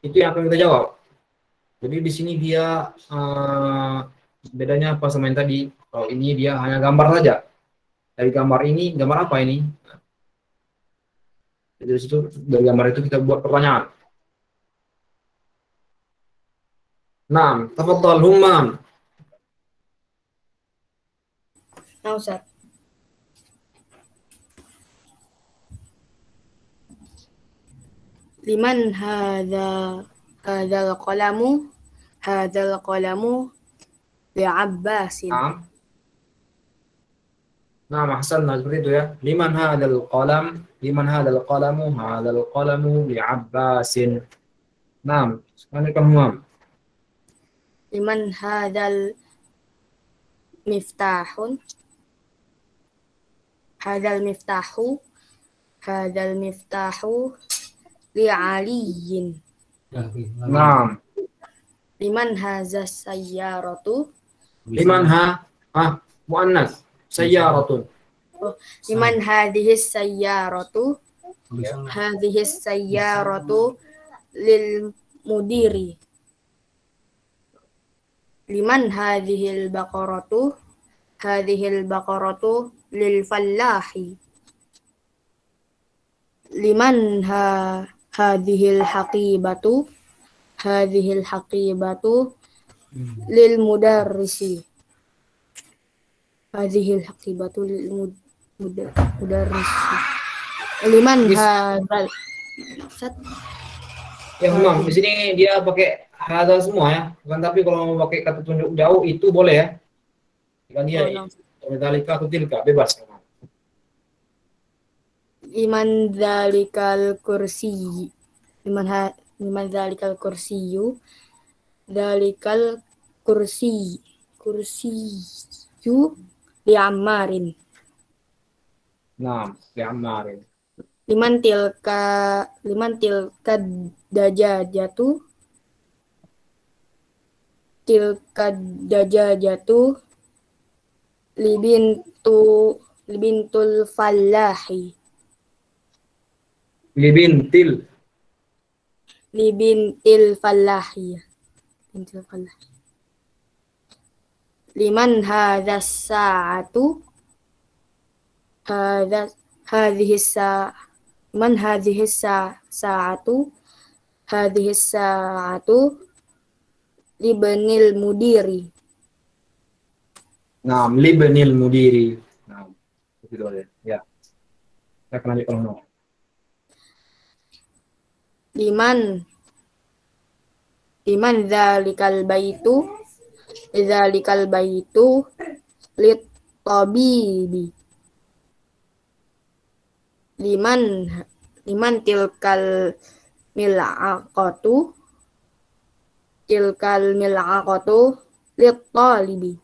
itu yang akan kita jawab. Jadi di sini dia bedanya apa sama yang tadi? Kalau ini dia hanya gambar saja. Dari gambar ini, gambar apa ini? Jadi dari situ, dari gambar itu kita buat pertanyaan. Nah, tafadhal Humam. Nah, Ustaz. Liman hadzal qalamu? Hadzal qalamu li Abbasin. Nah, ahsan, seperti itu ya. Liman hadzal qalam? Liman hadzal qalamu? Hadzal qalamu li Abbasin. Nah, sekarang kita Humam. Liman hadzal miftahun? Hadzal miftahu? Hadzal miftahu li Aliyin. Nah, Liman hadzas sayyaratu? liman muannas sayyaratun. Liman hadhis sayyaratu? Hadhis sayyaratu lil mudiri. Liman hadhil baqaratu? Hadhil baqaratu lil fallahi. Liman hadhil haqibatu? Hadhil haqibatu lil mudarrisi. Hadhil haqibatu lil mudarrisi. Liman hadzal Ya Humam, di sini dia pakai hadzal semua ya. Bukan, tapi kalau mau pakai kata tunjuk jauh itu boleh ya. Kan dia dzalika atau tilka bebas. Liman dzalikal kursi. Liman dzalikal kursiyu? Dzalikal kursiyu li Ammarin. Nah, li Ammarin. Liman tilka dajajatu? Tilka dajajatu libintul fallahi. Libintil Fallahi. Bintil fallahi. Liman hadzas sa'atu? Hadhihi sa'atu? Hadhihi sa'atu libnil mudiri. Nah, libnil mudiri. Nah, begitu aja. Ya. Kita akan lanjut kalau Liman dzalikal baitu lit tabibi. Liman tilkal mil'aqatu lit talibi.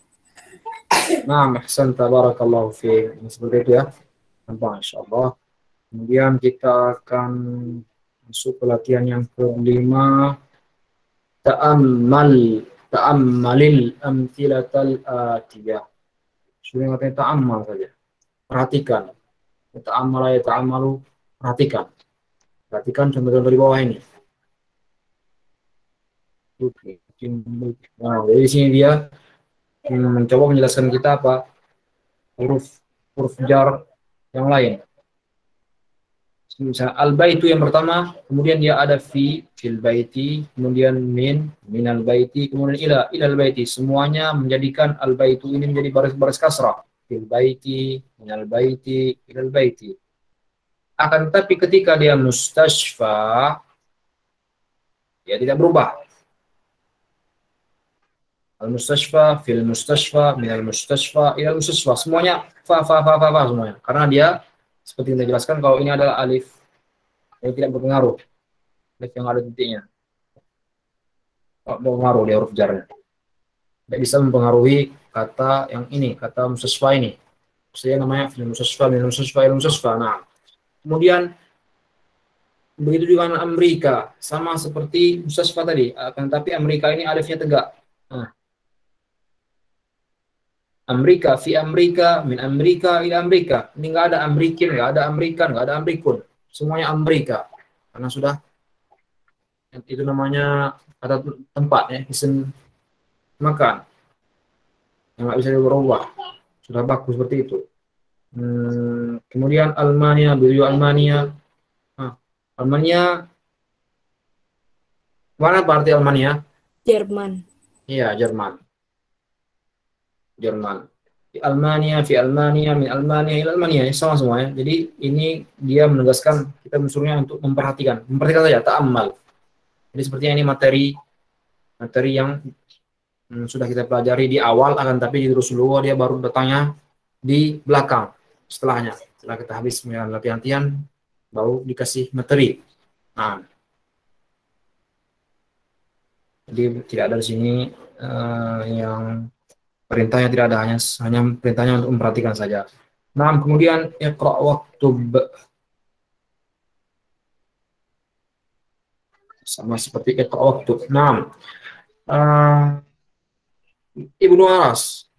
Nah, ahsan tabarakallahu fi. Seperti itu ya. Gampang insyaallah. Kemudian kita akan masuk ke latihan yang kelima. Ta'ammalil amthilatal atiyah. Sudah katanya ta'ammal saja. Perhatikan. Ta'ammalu, perhatikan. Perhatikan contoh-contoh di bawah ini. Oke. Nah, dari sini dia mencoba menjelaskan kita apa huruf jar yang lain. Misalnya al-baitu yang pertama, kemudian dia ada fil baiti, kemudian minal baiti, kemudian ilal baiti. Semuanya menjadikan al-baitu ini menjadi baris-baris kasrah. Fil baiti, minal baiti, ilal baiti. Akan tetapi ketika dia mustashfa, dia tidak berubah. Al-mustashfa, fil mustashfa, minal mustashfa, ilal mustashfa. Semuanya fa semuanya. Karena dia seperti yang dijelaskan kalau ini adalah alif yang tidak berpengaruh, alif yang ada titiknya, tidak berpengaruh di huruf jarnya, tidak bisa mempengaruhi kata yang ini, kata mustasfa ini. Saya namanya fil mustasfa, min mustasfa, il mustasfa. Nah, kemudian begitu juga dengan Amerika, sama seperti mustasfa tadi, akan tapi Amerika ini alifnya tegak. Nah, Amerika, fi Amerika, min Amerika, ila Amerika. Ini nggak ada Amerikin, nggak ada Amerikan, nggak ada Amerikun. Semuanya Amerika. Karena sudah, itu namanya kata tempat ya, isim makan. Yang nggak bisa berubah. Sudah baku seperti itu. Kemudian Almania, beliau Almania. Nah, Almania, mana arti Almania? Jerman. Iya, Jerman. Fi Almania, min Almania, ila Almania, sama semuanya. Jadi ini dia menegaskan kita mensuruhnya untuk memperhatikan saja, ta'ammal. Jadi sepertinya ini materi yang sudah kita pelajari di awal, akan tapi di terus dulu dia baru datangnya di belakang setelahnya. Setelah kita habis latihan baru dikasih materi. Nah, jadi tidak ada di sini yang perintahnya, tidak ada, hanya perintahnya untuk memperhatikan saja. Nah, kemudian iqra waktub, sama seperti iqra waktub. Nah, Ibnu Aras.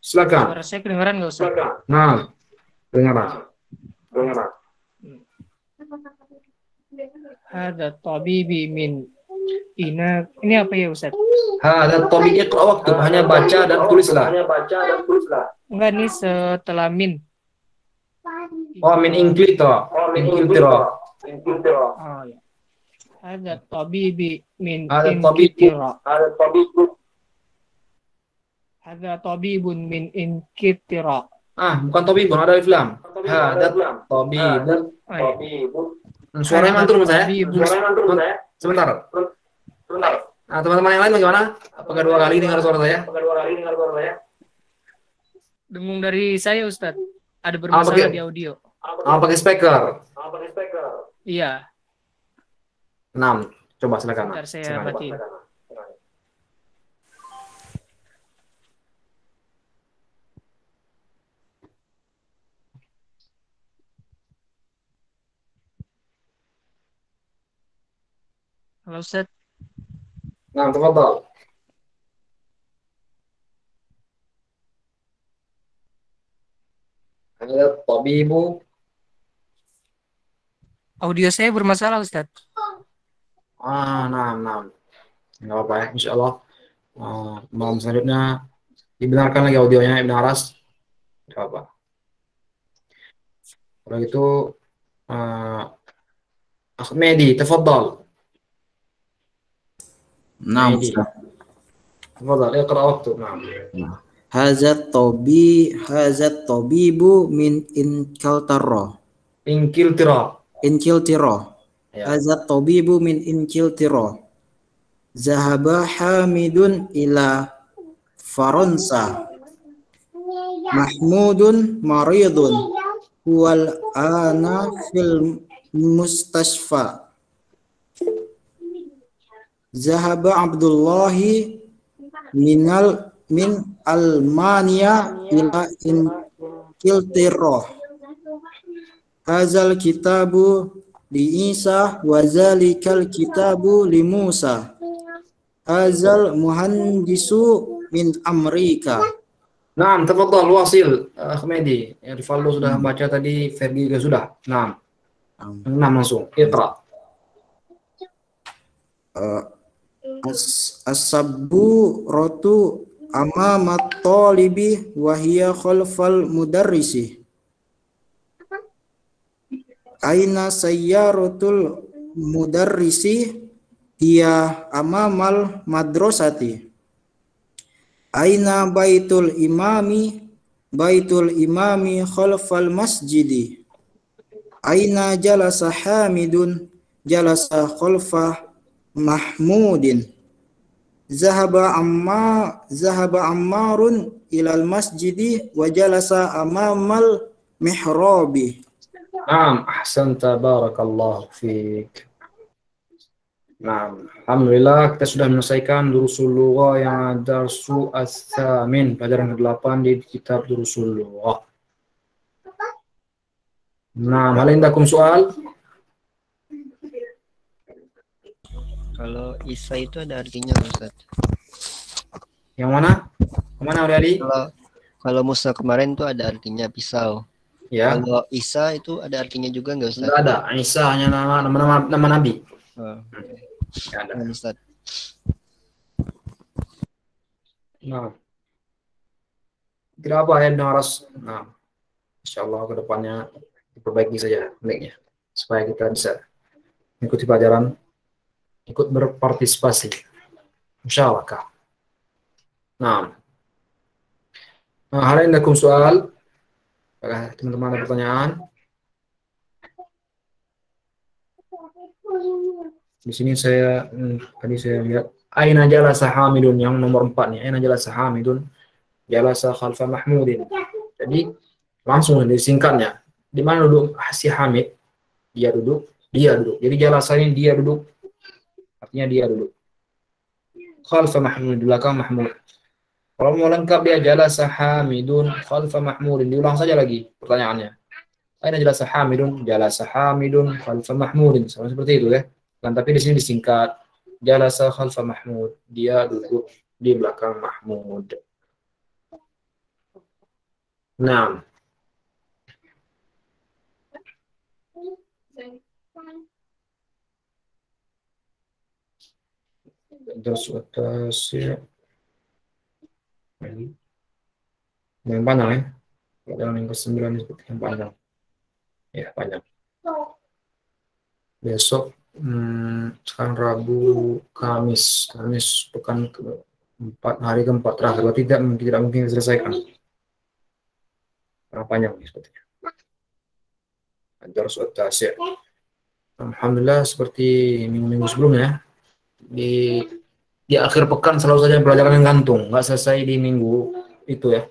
Silakan. Suara saya kedengaran nggak, Ustaz? Nah, dengar. Ada tabibi min ina. Ini apa ya, Ustaz? Hada tabi iqra waktub, hanya baca dan tulislah. Enggak, ini setelah min. Oh, min inqitra. Oh ya. Ada tabibi min inkitira. Ada tabibun min inkitira. Bukan tabibun, ada alif lam. Hada tabibun. Suaranya mantul saya. Sebentar. Nah, teman-teman yang lain bagaimana? Apakah dua kali dengar suara saya? Dengung dari saya, Ustaz. Ada bermasalah di audio. Pakai speaker. Iya. 6. Coba silakan. Bentar saya matiin. Halo, Ustaz. Nah, tafadhal. Ada tabibu. Audio saya bermasalah, Ustaz. Nah. Enggak apa-apa ya, insyaallah. Malam selanjutnya dibenarkan lagi audionya Ibn Aras. Enggak apa. Kalau itu أخ مهدي تفضل. نعم مهدي أستاذ. تفضل اقرأ واكتب. نعم. هذا الطبيب من إنكلترا. إنكلترا. إنكلترا. Ya. هذا الطبيب من إنكلترا. ذهب حامد إلى فرنسا. محمود مريض هو الآن في المستشفى. ذهب عبد الله من ألمانيا إلى إنجلترا. هذا الكتاب لعيسى وذلك الكتاب لموسى. هذا المهندس من أمريكا. Nah, tafadhal wasil Akh Mehdi. Yang Rivaldo sudah baca tadi, Ferdi juga sudah. Nah, langsung iqra. As-sabburatu amama talibi wa hiya khalfal mudarrisi. Aina sayyaratul mudarrisi hiya amamal madrasati. Aina baitul imami khalfal masjidi. Aina jalasa hamidun jalasa khalfa mahmudin. Zahaba ammarun ilal masjidi wa jalasa amamal mihrabi. Naam, ahsanta barakallahu fiik. Nah, alhamdulillah kita sudah menyelesaikan Durusul Lughah yang darsu as-samin, pelajaran ke-8 di kitab Durusul Lughah. Nah, hal indakum soal? Kalau Isa itu ada artinya, Ustaz. Yang mana? Kemana Uri? Kalau Musa kemarin tuh ada artinya pisau. Ya. Kalau Isa itu ada artinya juga nggak, Ustaz? Enggak ada. Isa hanya nama Nabi. Oh. Ya, ada. Ustaz. Nah, tidak apa ya harus. Nah, insyaallah ke depannya diperbaiki saja mic-nya supaya kita bisa mengikuti pelajaran, ikut berpartisipasi. Insyaallah Kak. Nah, hal indakum soal? Apakah teman-teman ada pertanyaan? Di sini tadi saya lihat aina jalasa Hamidun yang nomor 4 nih. Aina jalasa Hamidun jalasa khalfa Mahmudin. Jadi langsung disingkatnya. Di mana duduk si Hamid? Dia duduk. Jadi jalasa ini dia duduk. Artinya dia duduk. Khalfa Mahmud, di belakang Mahmud. Kalau mau lengkap dia jalasa Hamidun khalfa Mahmudin. Diulang saja lagi pertanyaannya. Aina jalasa Hamidun khalfa Mahmudin. Sama seperti itu ya. Kan tapi di sini disingkat jalasa khalfa Mahmud, dia duduk di belakang Mahmud. Nah, yang panjang ya. Pelajaran yang ke-9 seperti yang panjang. Ya, panjang. Besok sekarang Rabu, Kamis pekan ke-4, hari ke-4 terakhir. Tidak mungkin diselesaikan. Karena panjang sepertinya. Darus at-tasi'. Alhamdulillah seperti minggu-minggu sebelumnya di akhir pekan selalu saja pelajaran yang gantung, nggak selesai di minggu itu ya.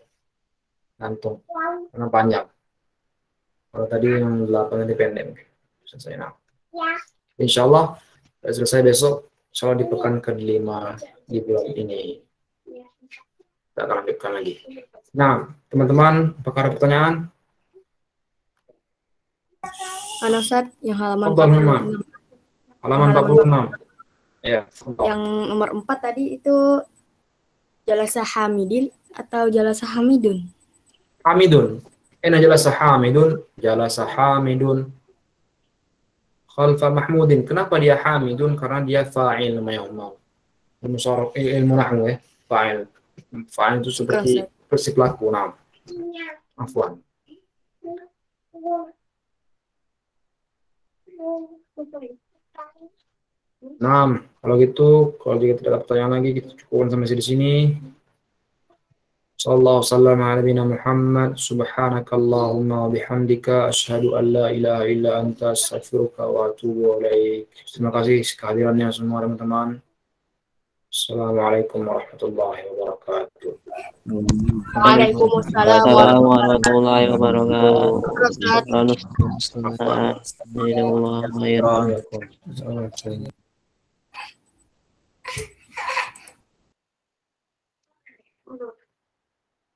Gantung. Karena panjang. Kalau tadi yang 8 nanti pendek. Selesai nah. Insya Allah selesai besok, insya Allah di pekan ke-5 di bulan ini. Kita akan lanjutkan lagi. Nah, teman-teman, apakah ada pertanyaan? Ustaz, yang halaman Halaman 46. Ya. Yang nomor 4 tadi itu jalasa Hamidin atau jalasa Hamidun? Hamidun. Ena jalasa Hamidun, khalfa Mahmudin. Kenapa dia Hamidun? Karena dia fa'il namanya umum. Ilmu nahwu ya, fa'il. Fa'il itu seperti pelaku. Nah. Afwan. Nah, kalau gitu, kalau jika tidak ada pertanyaan lagi, kita cukupkan sampai di sini. Sallallahu sallam ala nabiyina Muhammad, subhanakallahumma wa bihamdika, asyhadu an la ilaha illa anta, astaghfiruka wa atubu ilaik. Terima kasih kehadirannya semua teman-teman. Assalamualaikum warahmatullahi wabarakatuh. Waalaikumsalam Assalamualaikum warahmatullahi wabarakatuh. wabarakatuh. Assalamualaikum.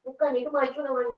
Bukan, itu maju namanya.